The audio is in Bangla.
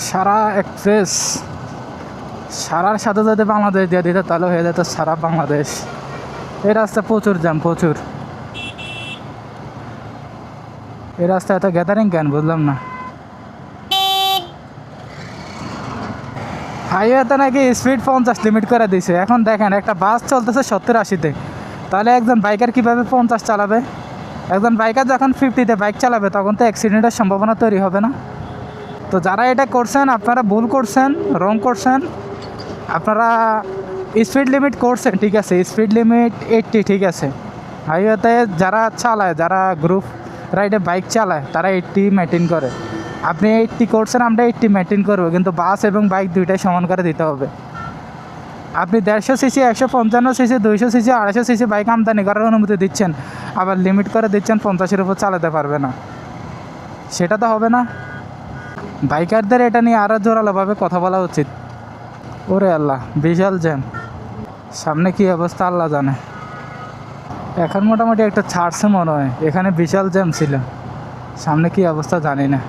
সারা এক্সপ্রেস, সারার সাথে যদি বাংলাদেশ দিয়ে দিত তাহলে হয়ে যেত সারা বাংলাদেশ। এই রাস্তায় প্রচুর জ্যাম, প্রচুর। এই রাস্তায় এত গ্যাদারিং কেন বুঝলাম না। হাইওয়েতে নাকি স্পিড 50 লিমিট করে দিয়েছে। এখন দেখেন একটা বাস চলতেছে 70-80-তে, তাহলে একজন বাইকার কীভাবে 50 চালাবে? একজন বাইকার যখন 50-তে বাইক চালাবে তখন তো অ্যাক্সিডেন্টের সম্ভাবনা তৈরি হবে না? তো যারা এটা করছেন আপনারা ভুল করছেন, রং করছেন। আপনারা স্পিড লিমিট করছেন ঠিক আছে, স্পিড লিমিট 80 ঠিক আছে। হাইওয়েতে যারা চালায়, যারা গ্রুপ রাইডে বাইক চালায় তারা 80 মেনটেন করে। আপনি 80 করছেন, আমরা 80 মেনটেন করবো, কিন্তু বাস এবং বাইক দুইটাই সমান করে দিতে হবে। আপনি 150 CC, 155 CC, 200 CC, 250 CC bike আমদানি করার অনুমতি দিচ্ছেন, আবার লিমিট করে দিচ্ছেন 50-এর উপর চালাতে পারবে না, সেটা তো হবে না। বাইকারদের এটা নিয়ে আরও জোরালোভাবে কথা বলা উচিত। ওরে আল্লাহ, বিশাল জ্যাম, সামনে কী অবস্থা আল্লাহ জানে। এখন মোটামুটি একটা ছাড়ছে মনে হয়, এখানে বিশাল জ্যাম ছিল, সামনে কী অবস্থা জানি না।